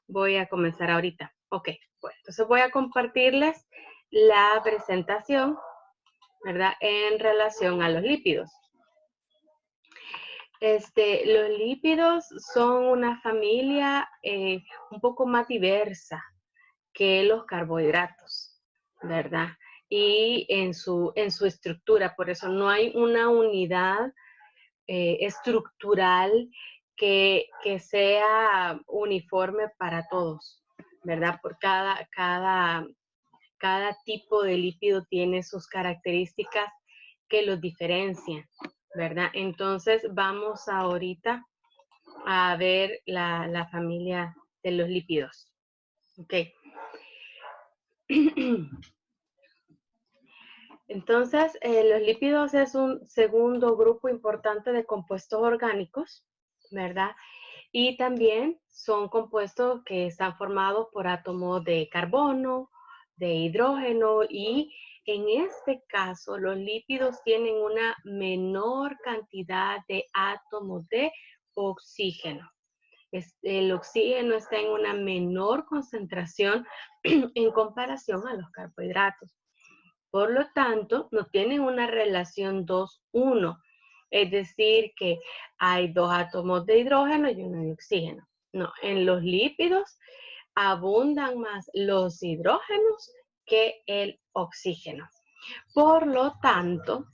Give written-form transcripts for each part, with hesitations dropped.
Voy a comenzar ahorita. Ok, bueno, entonces voy a compartirles la presentación, ¿verdad? En relación a los lípidos. Los lípidos son una familia un poco más diversa que los carbohidratos, ¿verdad? Y en su estructura, por eso no hay una unidad estructural que sea uniforme para todos, ¿verdad? Por cada tipo de lípido tiene sus características que los diferencian, ¿verdad? Entonces vamos ahorita a ver la familia de los lípidos. Ok. Entonces, los lípidos es un segundo grupo importante de compuestos orgánicos, ¿verdad? Y también son compuestos que están formados por átomos de carbono, de hidrógeno y en este caso los lípidos tienen una menor cantidad de átomos de oxígeno. El oxígeno está en una menor concentración en comparación a los carbohidratos. Por lo tanto, no tienen una relación 2-1, es decir, que hay dos átomos de hidrógeno y uno de oxígeno. No, en los lípidos abundan más los hidrógenos que el oxígeno. Por lo tanto,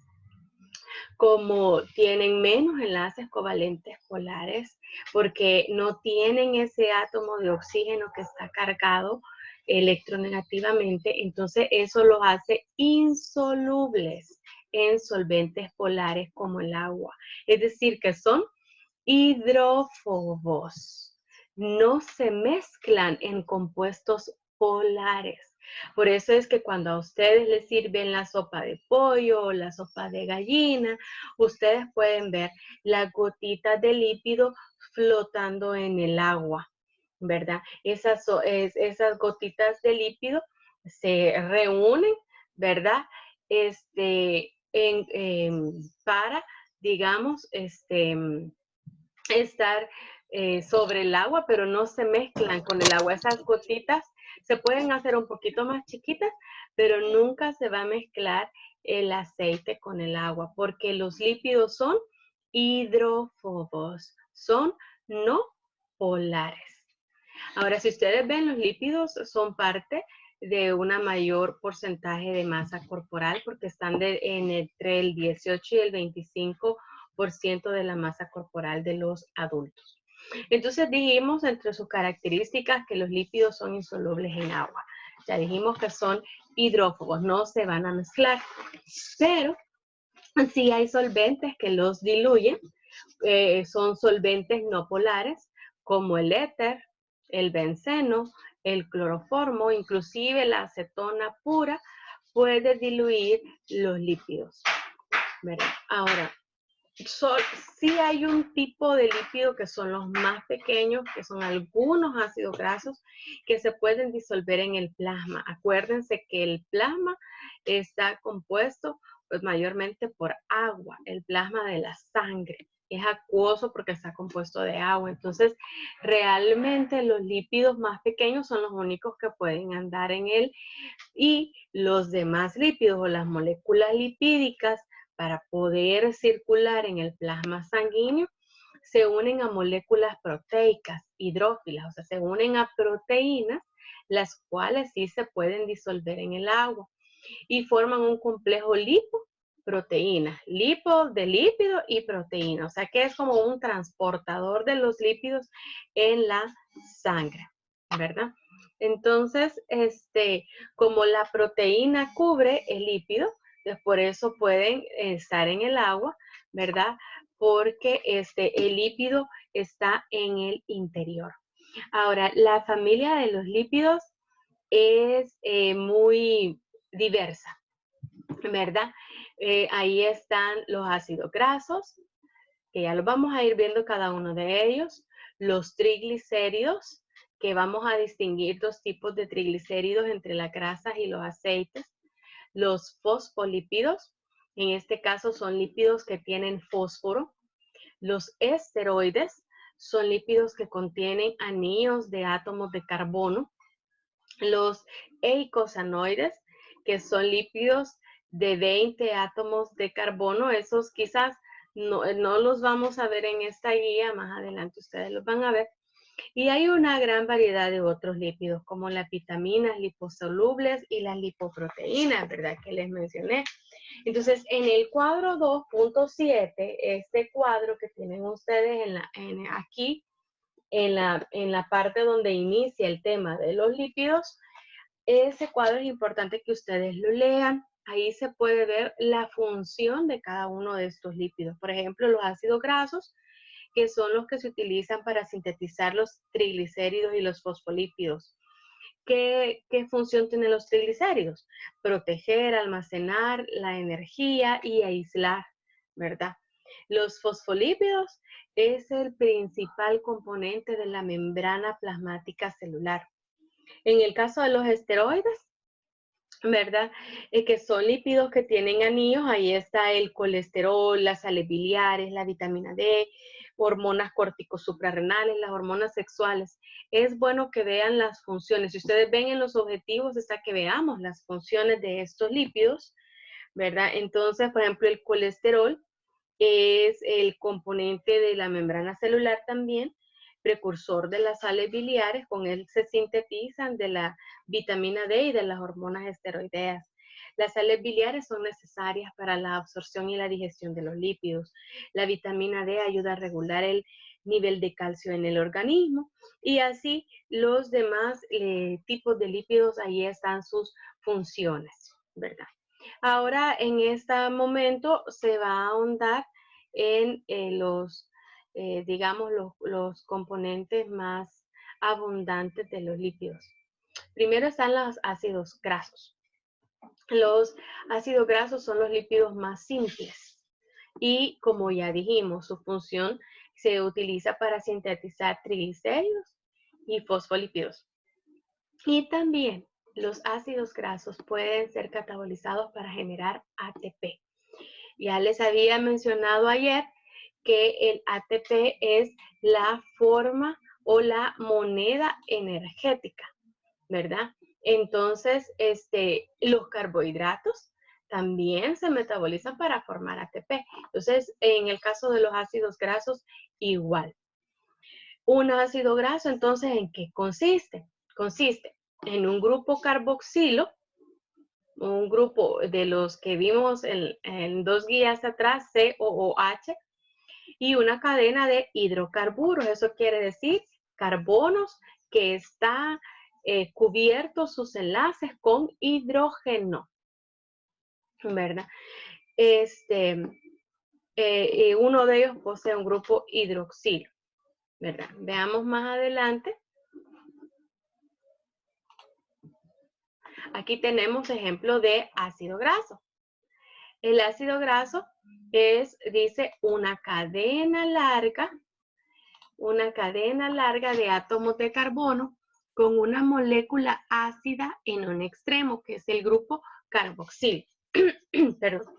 como tienen menos enlaces covalentes polares, porque no tienen ese átomo de oxígeno que está cargado electronegativamente, entonces eso los hace insolubles en solventes polares como el agua. Es decir, que son hidrófobos. No se mezclan en compuestos polares. Por eso es que cuando a ustedes les sirven la sopa de pollo o la sopa de gallina, ustedes pueden ver las gotitas de lípido flotando en el agua, ¿verdad? Esas gotitas de lípido se reúnen, ¿verdad? Para, digamos, estar sobre el agua, pero no se mezclan con el agua. Esas gotitas se pueden hacer un poquito más chiquitas, pero nunca se va a mezclar el aceite con el agua, porque los lípidos son hidrófobos, son no polares. Ahora, si ustedes ven, los lípidos son parte de una mayor porcentaje de masa corporal porque están entre el 18 y el 25% de la masa corporal de los adultos. Entonces dijimos entre sus características que los lípidos son insolubles en agua. Ya dijimos que son hidrófobos, no se van a mezclar, pero sí hay solventes que los diluyen, son solventes no polares como el éter, el benceno, el cloroformo, inclusive la acetona pura puede diluir los lípidos, ¿verdad? Ahora, sí hay un tipo de lípido que son los más pequeños, que son algunos ácidos grasos que se pueden disolver en el plasma. Acuérdense que el plasma está compuesto pues mayormente por agua, el plasma de la sangre. Es acuoso porque está compuesto de agua. Entonces, realmente los lípidos más pequeños son los únicos que pueden andar en él y los demás lípidos o las moléculas lipídicas para poder circular en el plasma sanguíneo se unen a moléculas proteicas hidrófilas, o sea, se unen a proteínas, las cuales sí se pueden disolver en el agua y forman un complejo lipoproteína, lipo de lípido y proteína, o sea que es como un transportador de los lípidos en la sangre, ¿verdad? Entonces, como la proteína cubre el lípido, pues por eso pueden estar en el agua, ¿verdad? Porque el lípido está en el interior. Ahora, la familia de los lípidos es muy diversa, ¿verdad? Ahí están los ácidos grasos, que ya los vamos a ir viendo cada uno de ellos, los triglicéridos, que vamos a distinguir dos tipos de triglicéridos entre las grasas y los aceites, los fosfolípidos, en este caso son lípidos que tienen fósforo, los esteroides son lípidos que contienen anillos de átomos de carbono. Los eicosanoides, que son lípidos de 20 átomos de carbono, esos quizás no los vamos a ver en esta guía, más adelante ustedes los van a ver. Y hay una gran variedad de otros lípidos, como las vitaminas liposolubles y las lipoproteínas, ¿verdad? Que les mencioné. Entonces, en el cuadro 2.7, este cuadro que tienen ustedes aquí, en la parte donde inicia el tema de los lípidos, ese cuadro es importante que ustedes lo lean. Ahí se puede ver la función de cada uno de estos lípidos. Por ejemplo, los ácidos grasos, que son los que se utilizan para sintetizar los triglicéridos y los fosfolípidos. ¿Qué función tienen los triglicéridos? Proteger, almacenar la energía y aislar, ¿verdad? Los fosfolípidos es el principal componente de la membrana plasmática celular. En el caso de los esteroides, ¿verdad? Que son lípidos que tienen anillos, ahí está el colesterol, las sales biliares, la vitamina D, hormonas corticosuprarrenales, las hormonas sexuales. Es bueno que vean las funciones. Si ustedes ven en los objetivos, está que veamos las funciones de estos lípidos, ¿verdad? Entonces, por ejemplo, el colesterol es el componente de la membrana celular también, precursor de las sales biliares, con él se sintetizan de la vitamina D y de las hormonas esteroideas. Las sales biliares son necesarias para la absorción y la digestión de los lípidos. La vitamina D ayuda a regular el nivel de calcio en el organismo y así los demás tipos de lípidos, ahí están sus funciones, ¿verdad? Ahora, en este momento, se va a ahondar en digamos, los componentes más abundantes de los lípidos. Primero están los ácidos grasos. Los ácidos grasos son los lípidos más simples y, como ya dijimos, su función se utiliza para sintetizar triglicéridos y fosfolípidos. Y también los ácidos grasos pueden ser catabolizados para generar ATP. Ya les había mencionado ayer que el ATP es la forma o la moneda energética, ¿verdad? Entonces, los carbohidratos también se metabolizan para formar ATP. Entonces, en el caso de los ácidos grasos, igual. Un ácido graso, entonces, ¿en qué consiste? Consiste en un grupo carboxilo, un grupo de los que vimos en dos guías atrás, COOH, y una cadena de hidrocarburos. Eso quiere decir carbonos que está cubiertos sus enlaces con hidrógeno, ¿verdad? Uno de ellos posee un grupo hidroxilo, ¿verdad? Veamos más adelante. Aquí tenemos ejemplo de ácido graso. El ácido graso dice, una cadena larga de átomos de carbono con una molécula ácida en un extremo, que es el grupo carboxil. Perdón.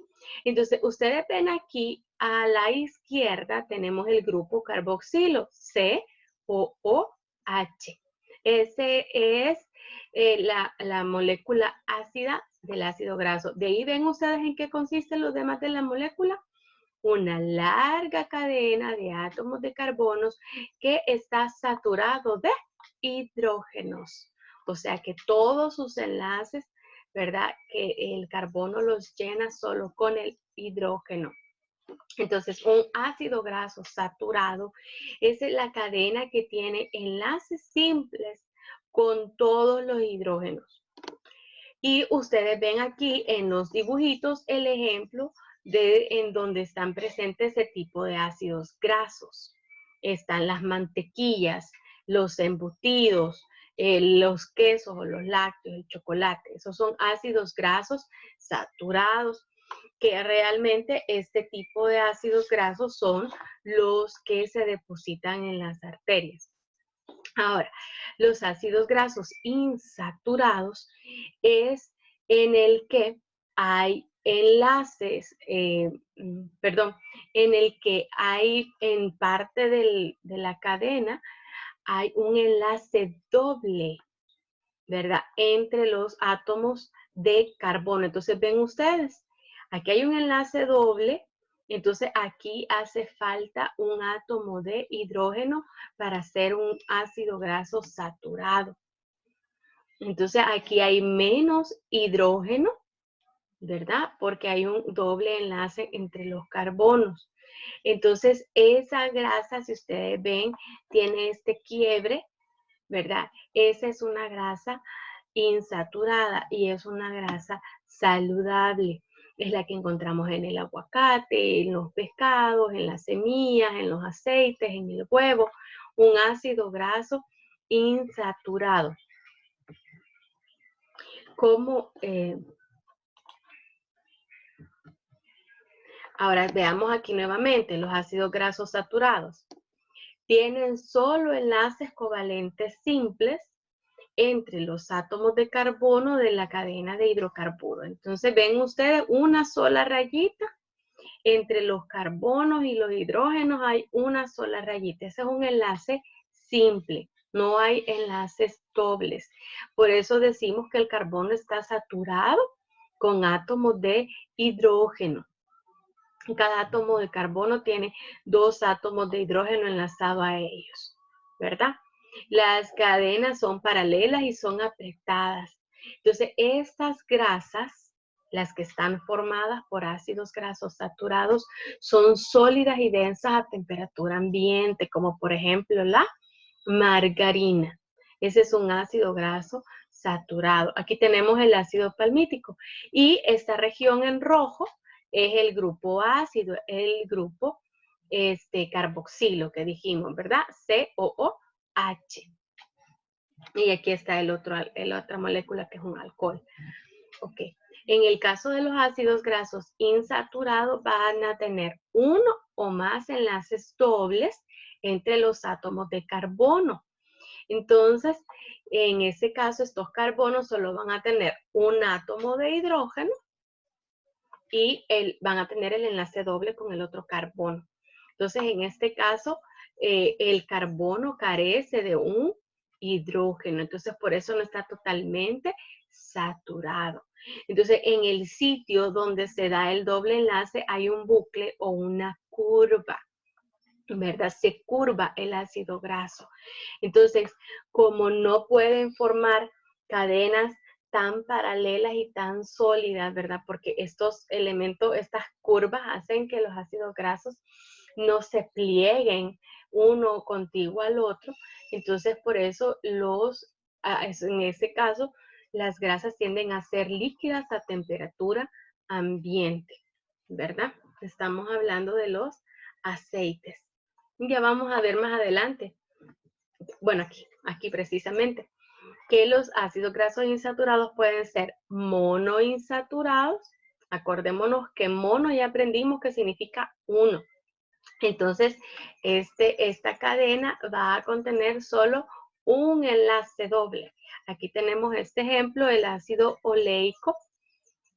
Entonces, ustedes ven aquí a la izquierda tenemos el grupo carboxilo, COOH. Ese es la molécula ácida del ácido graso. De ahí ven ustedes en qué consisten los demás de la molécula. Una larga cadena de átomos de carbonos que está saturado de hidrógenos. O sea que todos sus enlaces, ¿verdad? Que el carbono los llena solo con el hidrógeno. Entonces, un ácido graso saturado es la cadena que tiene enlaces simples con todos los hidrógenos. Y ustedes ven aquí en los dibujitos el ejemplo en donde están presentes ese tipo de ácidos grasos. Están las mantequillas, los embutidos, los quesos o los lácteos, el chocolate. Esos son ácidos grasos saturados, que realmente este tipo de ácidos grasos son los que se depositan en las arterias. Ahora, los ácidos grasos insaturados es en el que hay enlaces, perdón, en el que hay en parte de la cadena, hay un enlace doble, ¿verdad? Entre los átomos de carbono. Entonces, ven ustedes, aquí hay un enlace doble, entonces aquí hace falta un átomo de hidrógeno para hacer un ácido graso saturado. Entonces, aquí hay menos hidrógeno, ¿verdad? Porque hay un doble enlace entre los carbonos. Entonces, esa grasa, si ustedes ven, tiene este quiebre, ¿verdad? Esa es una grasa insaturada y es una grasa saludable. Es la que encontramos en el aguacate, en los pescados, en las semillas, en los aceites, en el huevo. Un ácido graso insaturado. Como, ahora veamos aquí nuevamente los ácidos grasos saturados. Tienen solo enlaces covalentes simples entre los átomos de carbono de la cadena de hidrocarburos. Entonces ven ustedes una sola rayita, entre los carbonos y los hidrógenos hay una sola rayita. Ese es un enlace simple, no hay enlaces dobles. Por eso decimos que el carbono está saturado con átomos de hidrógeno. Cada átomo de carbono tiene 2 átomos de hidrógeno enlazados a ellos, ¿verdad? Las cadenas son paralelas y son apretadas. Entonces, estas grasas, las que están formadas por ácidos grasos saturados, son sólidas y densas a temperatura ambiente, como por ejemplo la margarina. Ese es un ácido graso saturado. Aquí tenemos el ácido palmítico y esta región en rojo es el grupo ácido, el grupo carboxilo que dijimos, ¿verdad? COOH. Y aquí está la otra molécula que es un alcohol. Ok. En el caso de los ácidos grasos insaturados van a tener uno o más enlaces dobles entre los átomos de carbono. Entonces, en ese caso, estos carbonos solo van a tener un átomo de hidrógeno y van a tener el enlace doble con el otro carbono. Entonces, en este caso, el carbono carece de un hidrógeno. Entonces, por eso no está totalmente saturado. Entonces, en el sitio donde se da el doble enlace hay un bucle o una curva, ¿verdad? Se curva el ácido graso. Entonces, como no pueden formar cadenas tan paralelas y tan sólidas, ¿verdad? Porque estos elementos, estas curvas hacen que los ácidos grasos no se plieguen uno contiguo al otro. Entonces, por eso en ese caso, las grasas tienden a ser líquidas a temperatura ambiente, ¿verdad? Estamos hablando de los aceites. Ya vamos a ver más adelante. Bueno, aquí precisamente, que los ácidos grasos insaturados pueden ser monoinsaturados. Acordémonos que mono ya aprendimos que significa uno. Entonces, esta cadena va a contener solo un enlace doble. Aquí tenemos este ejemplo, el ácido oleico.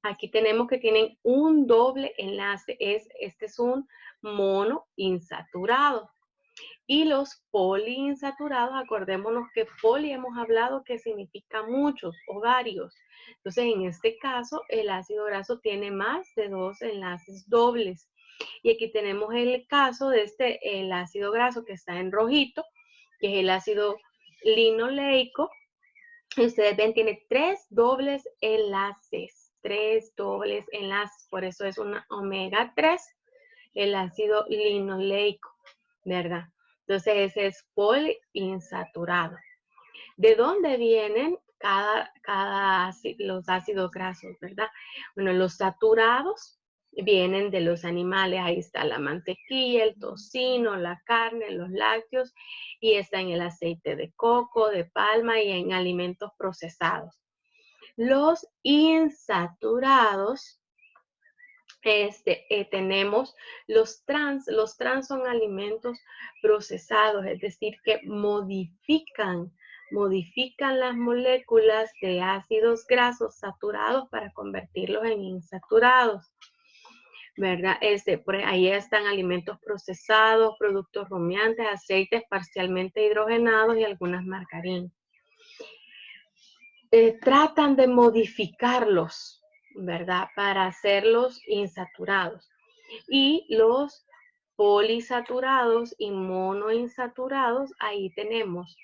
Aquí tenemos que tienen un doble enlace. Este es un monoinsaturado. Y los poliinsaturados, acordémonos que poli hemos hablado que significa muchos o varios. Entonces, en este caso, el ácido graso tiene más de 2 enlaces dobles. Y aquí tenemos el caso de el ácido graso que está en rojito, que es el ácido linoleico. Y ustedes ven, tiene 3 dobles enlaces. 3 dobles enlaces. Por eso es una omega 3, el ácido linoleico, ¿verdad? Entonces ese es poliinsaturado. ¿De dónde vienen los ácidos grasos, verdad? Bueno, los saturados vienen de los animales. Ahí está la mantequilla, el tocino, la carne, los lácteos, y está en el aceite de coco, de palma y en alimentos procesados. Los insaturados, tenemos los trans. Los trans son alimentos procesados, es decir, que modifican modifican las moléculas de ácidos grasos saturados para convertirlos en insaturados, ¿verdad? Por ahí están alimentos procesados, productos rumiantes, aceites parcialmente hidrogenados y algunas margarinas. Tratan de modificarlos, ¿verdad? Para hacerlos insaturados. Y los polisaturados y monoinsaturados, ahí tenemos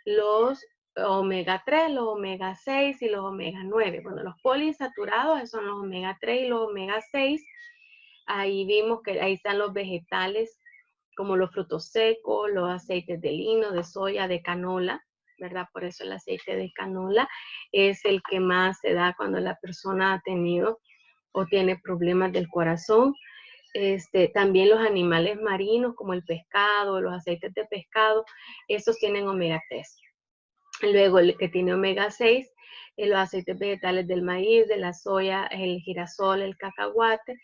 los omega 3, los omega 6 y los omega 9. Bueno, los poliinsaturados son los omega 3 y los omega 6. Ahí vimos que ahí están los vegetales, como los frutos secos, los aceites de lino, de soya, de canola, ¿verdad? Por eso el aceite de canola es el que más se da cuando la persona ha tenido o tiene problemas del corazón. También los animales marinos como el pescado, los aceites de pescado, esos tienen omega 3. Luego el que tiene omega 6, los aceites vegetales del maíz, de la soya, el girasol, el cacahuate.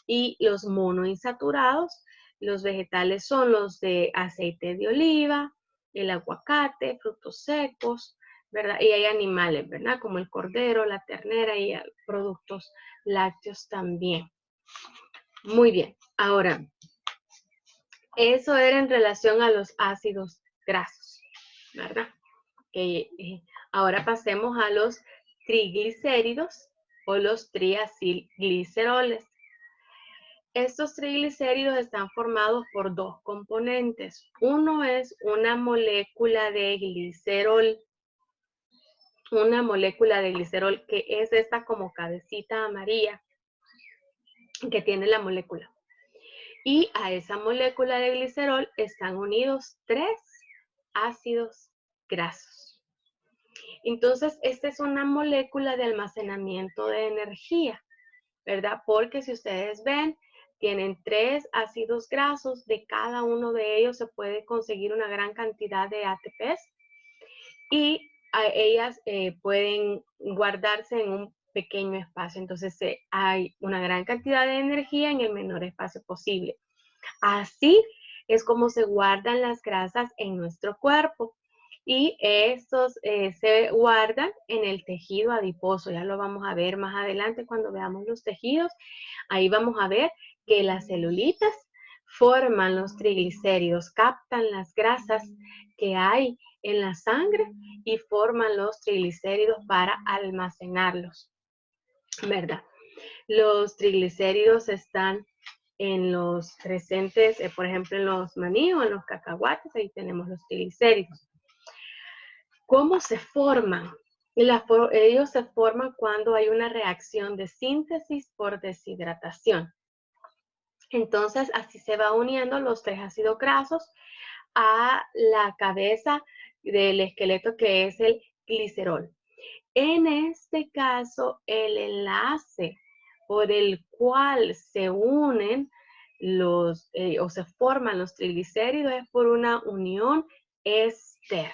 Y los monoinsaturados, los vegetales son los de aceite de oliva, el aguacate, frutos secos, ¿verdad? Y hay animales, ¿verdad? Como el cordero, la ternera y productos lácteos también. Muy bien, ahora, eso era en relación a los ácidos grasos, ¿verdad? Ahora pasemos a los triglicéridos o los triacilgliceroles. Estos triglicéridos están formados por dos componentes. Uno es una molécula de glicerol. Una molécula de glicerol que es esta como cabecita amarilla que tiene la molécula. Y a esa molécula de glicerol están unidos 3 ácidos grasos. Entonces, esta es una molécula de almacenamiento de energía, ¿verdad? Porque si ustedes ven, tienen 3 ácidos grasos, de cada uno de ellos se puede conseguir una gran cantidad de ATPs y ellas pueden guardarse en un pequeño espacio. Entonces hay una gran cantidad de energía en el menor espacio posible. Así es como se guardan las grasas en nuestro cuerpo. Y estos se guardan en el tejido adiposo. Ya lo vamos a ver más adelante cuando veamos los tejidos. Ahí vamos a ver que las celulitas forman los triglicéridos, captan las grasas que hay en la sangre y forman los triglicéridos para almacenarlos, ¿verdad? Los triglicéridos están en los presentes, por ejemplo, en los maní o en los cacahuates, ahí tenemos los triglicéridos. ¿Cómo se forman? Ellos se forman cuando hay una reacción de síntesis por deshidratación. Entonces, así se va uniendo los 3 ácidos grasos a la cabeza del esqueleto que es el glicerol. En este caso, el enlace por el cual se unen o se forman los triglicéridos es por una unión éster.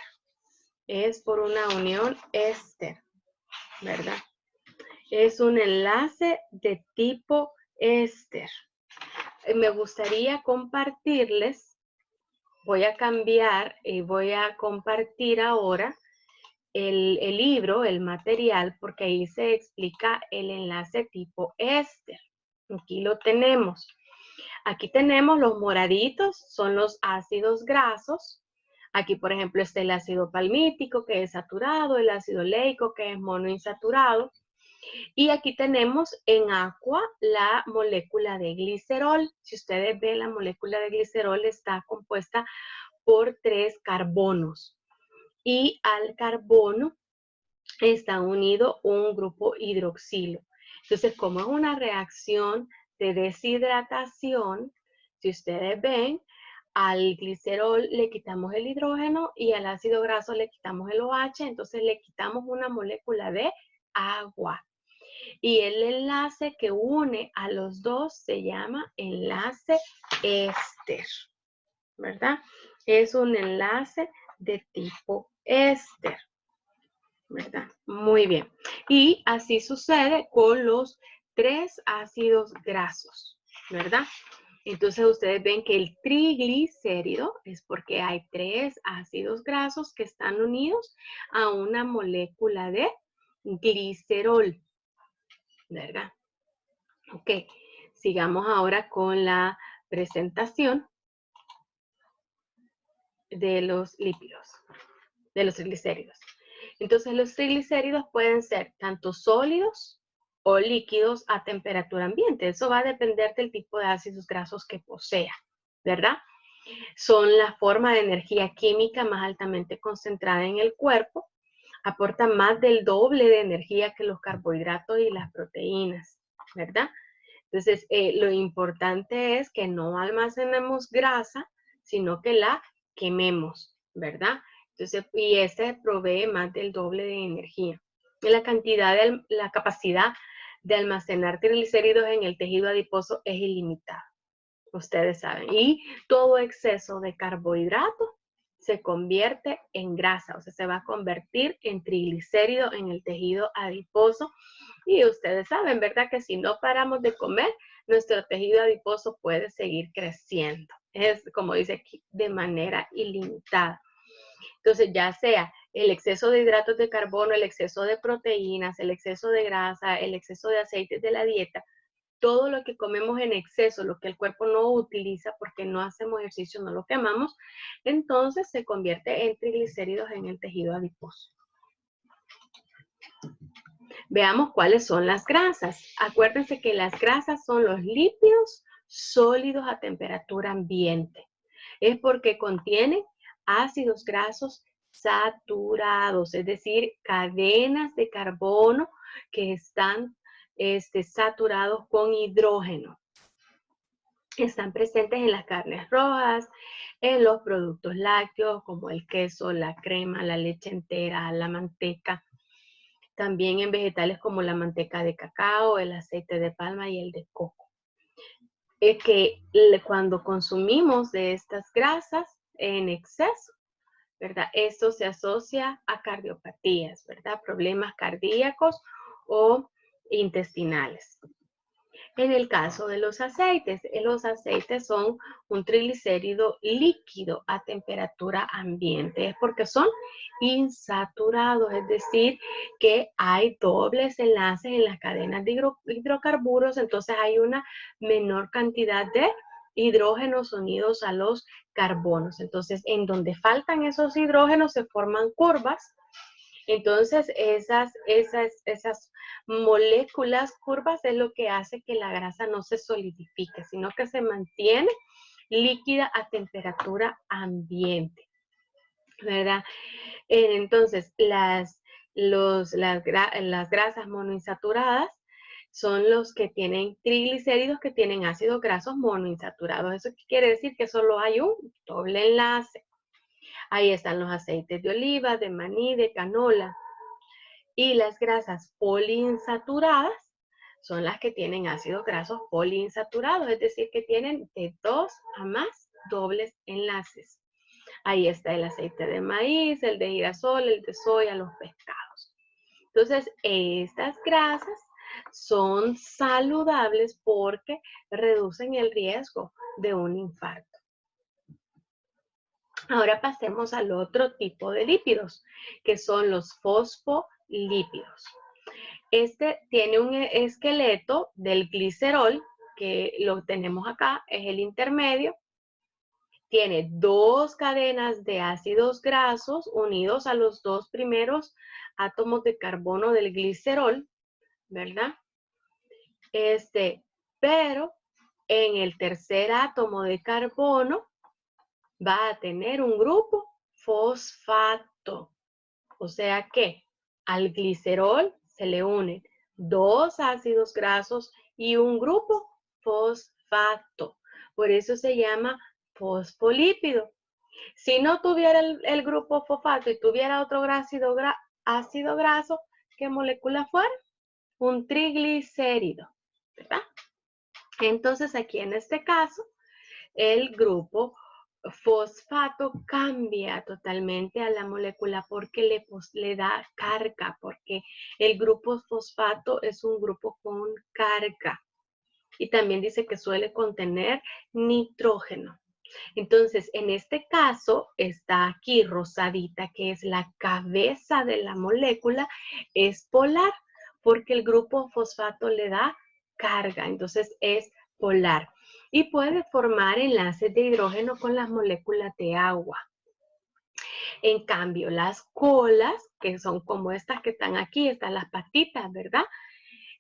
Es por una unión éster, ¿verdad? Es un enlace de tipo éster. Me gustaría compartirles, voy a cambiar y voy a compartir ahora el libro, el material, porque ahí se explica el enlace tipo éster. Aquí lo tenemos. Aquí tenemos los moraditos, son los ácidos grasos. Aquí, por ejemplo, está el ácido palmítico, que es saturado, el ácido leico, que es monoinsaturado. Y aquí tenemos en agua la molécula de glicerol. Si ustedes ven, la molécula de glicerol está compuesta por 3 carbonos. Y al carbono está unido un grupo hidroxilo. Entonces, como es una reacción de deshidratación, si ustedes ven, al glicerol le quitamos el hidrógeno y al ácido graso le quitamos el OH, entonces le quitamos una molécula de agua. Y el enlace que une a los dos se llama enlace éster, ¿verdad? Es un enlace de tipo éster, ¿verdad? Muy bien. Y así sucede con los 3 ácidos grasos, ¿verdad? Entonces ustedes ven que el triglicérido es porque hay 3 ácidos grasos que están unidos a una molécula de glicerol, ¿verdad? Ok, sigamos ahora con la presentación de los lípidos, de los triglicéridos. Entonces los triglicéridos pueden ser tanto sólidos o líquidos a temperatura ambiente. Eso va a depender del tipo de ácidos grasos que posea, ¿verdad? Son la forma de energía química más altamente concentrada en el cuerpo. Aportan más del doble de energía que los carbohidratos y las proteínas, ¿verdad? Entonces, lo importante es que no almacenemos grasa, sino que la quememos, ¿verdad? Entonces, y este provee más del doble de energía. Y la capacidad de almacenar triglicéridos en el tejido adiposo es ilimitada, ustedes saben. Y todo exceso de carbohidratos se convierte en grasa, o sea, se va a convertir en triglicéridos en el tejido adiposo. Y ustedes saben, ¿verdad? Que si no paramos de comer, nuestro tejido adiposo puede seguir creciendo. Es, como dice aquí, de manera ilimitada. Entonces, ya sea el exceso de hidratos de carbono, el exceso de proteínas, el exceso de grasa, el exceso de aceites de la dieta, todo lo que comemos en exceso, lo que el cuerpo no utiliza porque no hacemos ejercicio, no lo quemamos, entonces se convierte en triglicéridos en el tejido adiposo. Veamos cuáles son las grasas. Acuérdense que las grasas son los lípidos sólidos a temperatura ambiente. Es porque contienen ácidos grasos saturados, es decir, cadenas de carbono que están saturados con hidrógeno. Están presentes en las carnes rojas, en los productos lácteos como el queso, la crema, la leche entera, la manteca. También en vegetales como la manteca de cacao, el aceite de palma y el de coco. Es que cuando consumimos de estas grasas en exceso, ¿verdad? Esto se asocia a cardiopatías, ¿verdad? Problemas cardíacos o intestinales. En el caso de los aceites son un triglicérido líquido a temperatura ambiente, es porque son insaturados, es decir, que hay dobles enlaces en las cadenas de hidrocarburos, entonces hay una menor cantidad de hidrógenos unidos a los carbonos. Entonces, en donde faltan esos hidrógenos se forman curvas. Entonces, esas moléculas curvas es lo que hace que la grasa no se solidifique, sino que se mantiene líquida a temperatura ambiente, ¿verdad? Entonces, las grasas monoinsaturadas son los que tienen triglicéridos que tienen ácidos grasos monoinsaturados. ¿Eso qué quiere decir? Que solo hay un doble enlace. Ahí están los aceites de oliva, de maní, de canola. Y las grasas poliinsaturadas son las que tienen ácidos grasos poliinsaturados, es decir, que tienen de 2 a más dobles enlaces. Ahí está el aceite de maíz, el de girasol, el de soya, los pescados. Entonces, estas grasas son saludables porque reducen el riesgo de un infarto. Ahora pasemos al otro tipo de lípidos, que son los fosfolípidos. Este tiene un esqueleto del glicerol, que lo tenemos acá, es el intermedio. Tiene 2 cadenas de ácidos grasos unidos a los 2 primeros átomos de carbono del glicerol, ¿verdad? Pero en el tercer átomo de carbono va a tener un grupo fosfato. O sea que al glicerol se le unen 2 ácidos grasos y un grupo fosfato. Por eso se llama fosfolípido. Si no tuviera el grupo fosfato y tuviera otro ácido graso, ¿qué molécula fuera? Un triglicérido, ¿verdad? Entonces aquí en este caso, el grupo fosfato cambia totalmente a la molécula porque le da carga, porque el grupo fosfato es un grupo con carga. y también dice que suele contener nitrógeno. Entonces, en este caso, está aquí rosadita, que es la cabeza de la molécula, es polar, porque el grupo fosfato le da carga, entonces es polar. Y puede formar enlaces de hidrógeno con las moléculas de agua. En cambio, las colas, que son como estas que están aquí, están las patitas, ¿verdad?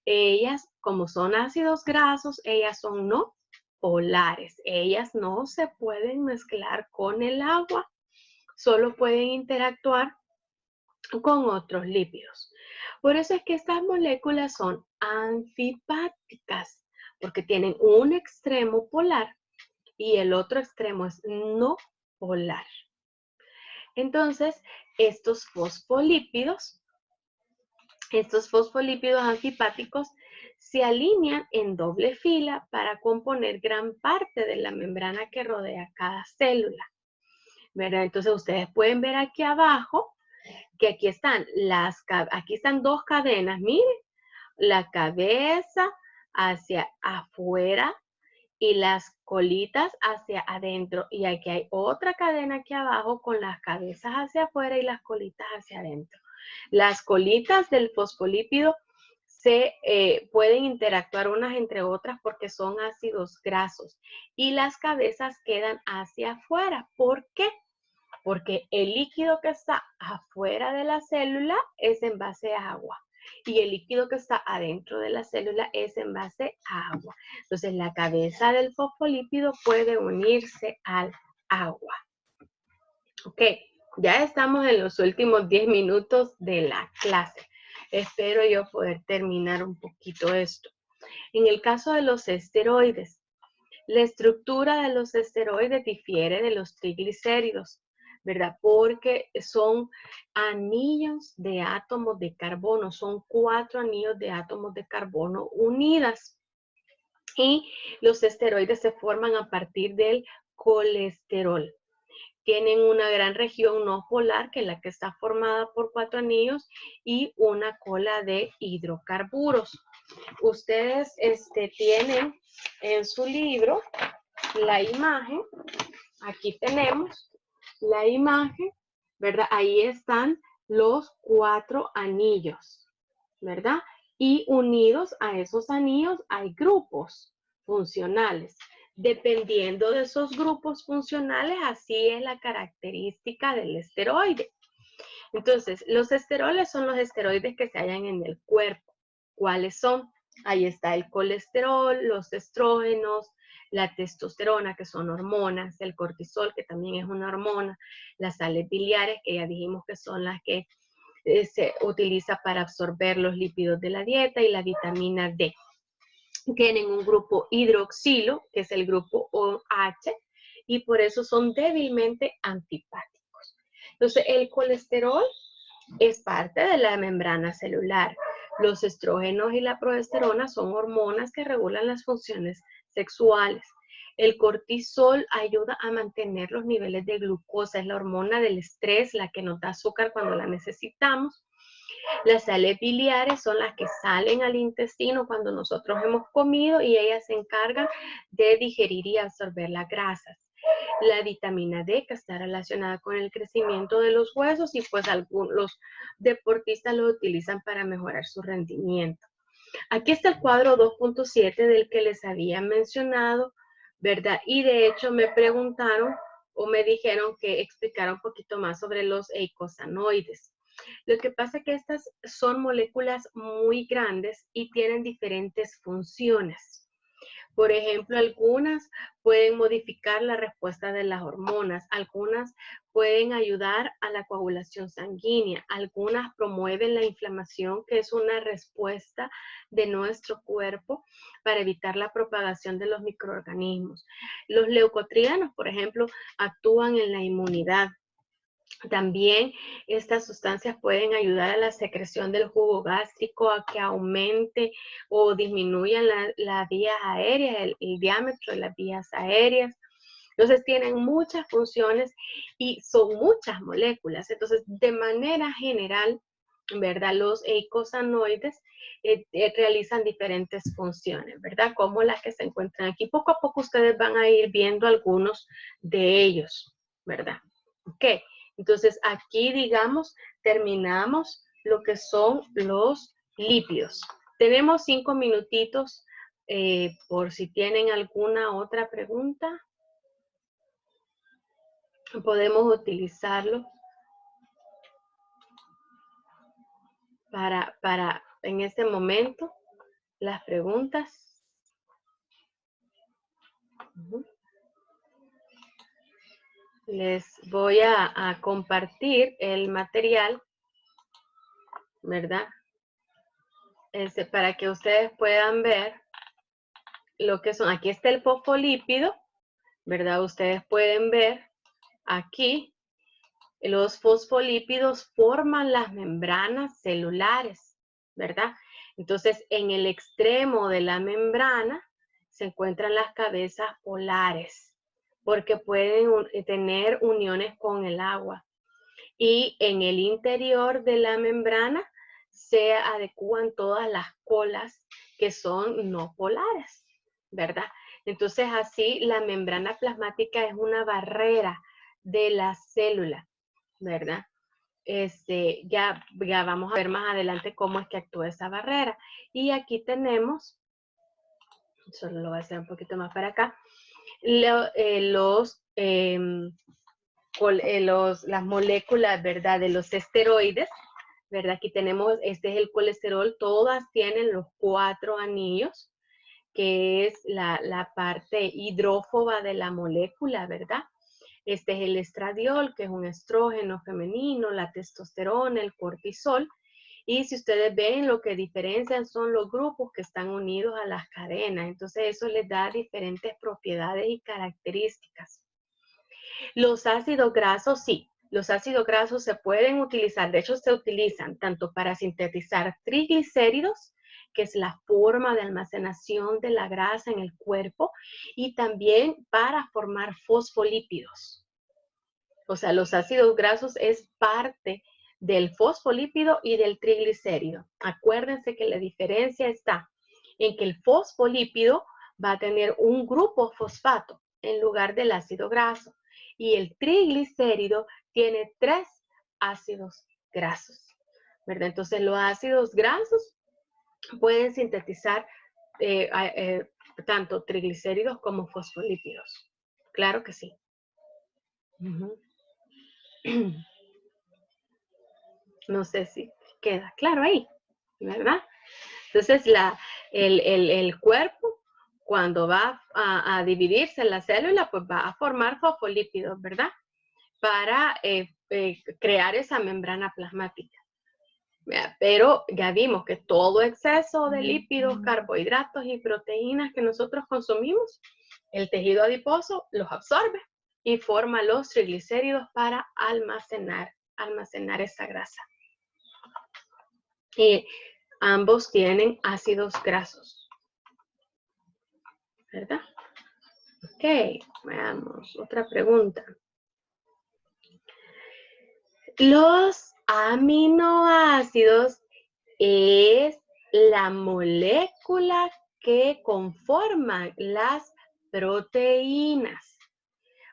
Ellas, como son ácidos grasos, ellas son no polares. Ellas no se pueden mezclar con el agua, solo pueden interactuar con otros lípidos. Por eso es que estas moléculas son anfipáticas, porque tienen un extremo polar y el otro extremo es no polar. Entonces, estos fosfolípidos anfipáticos se alinean en doble fila para componer gran parte de la membrana que rodea cada célula, ¿verdad? Entonces ustedes pueden ver aquí abajo que aquí están dos cadenas, miren, la cabeza hacia afuera y las colitas hacia adentro. Y aquí hay otra cadena aquí abajo con las cabezas hacia afuera y las colitas hacia adentro. Las colitas del fosfolípido se pueden interactuar unas entre otras porque son ácidos grasos y las cabezas quedan hacia afuera. ¿Por qué? Porque el líquido que está afuera de la célula es en base a agua y el líquido que está adentro de la célula es en base a agua. Entonces, la cabeza del fosfolípido puede unirse al agua. Ok, ya estamos en los últimos 10 minutos de la clase. Espero yo poder terminar un poquito esto. En el caso de los esteroides, la estructura de los esteroides difiere de los triglicéridos, ¿verdad? Porque son anillos de átomos de carbono, son 4 anillos de átomos de carbono unidas. Y los esteroides se forman a partir del colesterol. Tienen una gran región no polar, que es la que está formada por 4 anillos, y una cola de hidrocarburos. Ustedes tienen en su libro la imagen, aquí tenemos la imagen, ¿verdad? Ahí están los 4 anillos, ¿verdad? Y unidos a esos anillos hay grupos funcionales. Dependiendo de esos grupos funcionales, así es la característica del esteroide. Entonces, los esteroles son los esteroides que se hallan en el cuerpo. ¿Cuáles son? Ahí está el colesterol, los estrógenos, la testosterona, que son hormonas, el cortisol, que también es una hormona, las sales biliares, que ya dijimos que son las que se utiliza para absorber los lípidos de la dieta, y la vitamina D. Tienen un grupo hidroxilo, que es el grupo OH, y por eso son débilmente anfipáticos. Entonces, el colesterol es parte de la membrana celular. Los estrógenos y la progesterona son hormonas que regulan las funciones sexuales. El cortisol ayuda a mantener los niveles de glucosa, es la hormona del estrés, la que nos da azúcar cuando la necesitamos. Las sales biliares son las que salen al intestino cuando nosotros hemos comido y ellas se encargan de digerir y absorber las grasas. La vitamina D, que está relacionada con el crecimiento de los huesos, y pues los deportistas lo utilizan para mejorar su rendimiento. Aquí está el cuadro 2.7 del que les había mencionado, ¿verdad? Y de hecho me preguntaron o me dijeron que explicara un poquito más sobre los eicosanoides. Lo que pasa es que estas son moléculas muy grandes y tienen diferentes funciones. Por ejemplo, algunas pueden modificar la respuesta de las hormonas, algunas pueden ayudar a la coagulación sanguínea, algunas promueven la inflamación, que es una respuesta de nuestro cuerpo para evitar la propagación de los microorganismos. Los leucotrienos, por ejemplo, actúan en la inmunidad. También estas sustancias pueden ayudar a la secreción del jugo gástrico, a que aumente o disminuyan las vías aéreas, el diámetro de las vías aéreas. Entonces tienen muchas funciones y son muchas moléculas. Entonces, de manera general, ¿verdad? Los eicosanoides realizan diferentes funciones, ¿verdad? Como las que se encuentran aquí. Poco a poco ustedes van a ir viendo algunos de ellos, ¿verdad? Ok, entonces aquí, digamos, terminamos lo que son los lípidos. Tenemos 5 minutitos por si tienen alguna otra pregunta. Podemos utilizarlo para en este momento las preguntas. Les voy a compartir el material, ¿verdad? Para que ustedes puedan ver lo que son. Aquí está el fosfolípido, ¿verdad? Ustedes pueden ver aquí los fosfolípidos forman las membranas celulares, ¿verdad? Entonces, en el extremo de la membrana se encuentran las cabezas polares, porque pueden tener uniones con el agua. Y en el interior de la membrana se adecúan todas las colas que son no polares, ¿verdad? Entonces, así la membrana plasmática es una barrera de la célula, ¿verdad? Ya vamos a ver más adelante cómo es que actúa esa barrera. Y aquí tenemos, solo lo voy a hacer un poquito más para acá, las moléculas, ¿verdad? De los esteroides, ¿verdad? Aquí tenemos, este es el colesterol, todas tienen los 4 anillos, que es la parte hidrófoba de la molécula, ¿verdad? Este es el estradiol, que es un estrógeno femenino, la testosterona, el cortisol. Y si ustedes ven, lo que diferencian son los grupos que están unidos a las cadenas. Entonces, eso les da diferentes propiedades y características. Los ácidos grasos, sí. Los ácidos grasos se pueden utilizar, de hecho se utilizan tanto para sintetizar triglicéridos, que es la forma de almacenación de la grasa en el cuerpo, y también para formar fosfolípidos. O sea, los ácidos grasos es parte del fosfolípido y del triglicérido. Acuérdense que la diferencia está en que el fosfolípido va a tener un grupo fosfato en lugar del ácido graso y el triglicérido tiene 3 ácidos grasos, ¿verdad? Entonces los ácidos grasos pueden sintetizar tanto triglicéridos como fosfolípidos. Claro que sí. No sé si queda claro ahí, ¿verdad? Entonces, el cuerpo, cuando va a dividirse en la célula, pues va a formar fosfolípidos, ¿verdad? Para crear esa membrana plasmática. Pero ya vimos que todo exceso de lípidos, carbohidratos y proteínas que nosotros consumimos, el tejido adiposo los absorbe y forma los triglicéridos para almacenar esa grasa. Y ambos tienen ácidos grasos, ¿verdad? Ok, veamos, otra pregunta. Los aminoácidos es la molécula que conforman las proteínas.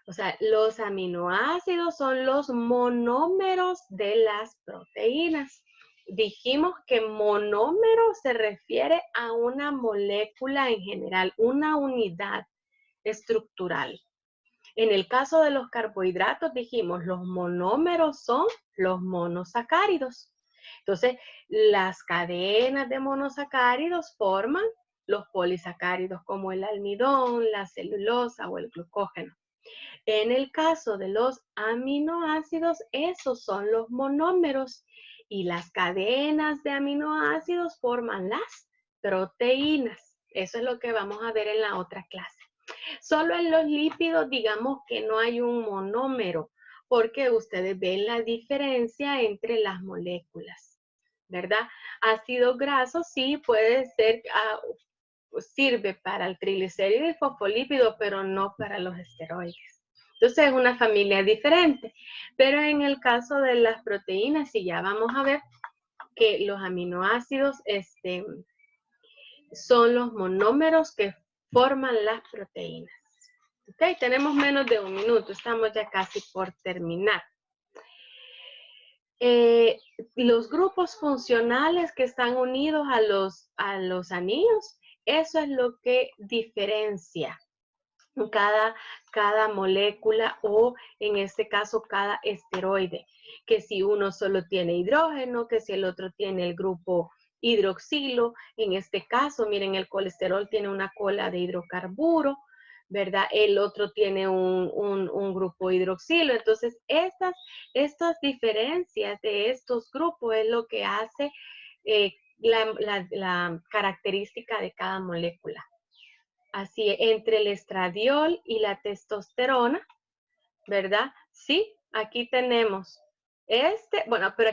O sea, los aminoácidos son los monómeros de las proteínas. Dijimos que monómero se refiere a una molécula en general, una unidad estructural. En el caso de los carbohidratos dijimos los monómeros son los monosacáridos. Entonces, las cadenas de monosacáridos forman los polisacáridos como el almidón, la celulosa o el glucógeno. En el caso de los aminoácidos, esos son los monómeros y las cadenas de aminoácidos forman las proteínas. Eso es lo que vamos a ver en la otra clase. Solo en los lípidos, digamos que no hay un monómero, porque ustedes ven la diferencia entre las moléculas, ¿verdad? Ácido graso sí puede ser, sirve para el triglicérido y fosfolípido, pero no para los esteroides. Entonces es una familia diferente. Pero en el caso de las proteínas, si ya vamos a ver que los aminoácidos son los monómeros que forman las proteínas. Ok, tenemos menos de 1 minuto, estamos ya casi por terminar. Los grupos funcionales que están unidos a los anillos, eso es lo que diferencia cada molécula o en este caso cada esteroide, que si uno solo tiene hidrógeno, que si el otro tiene el grupo hidroxilo, en este caso, miren, el colesterol tiene una cola de hidrocarburo, ¿verdad? El otro tiene un grupo hidroxilo. Entonces, estas diferencias de estos grupos es lo que hace la característica de cada molécula. Así es, entre el estradiol y la testosterona, ¿verdad? Sí, aquí tenemos bueno, pero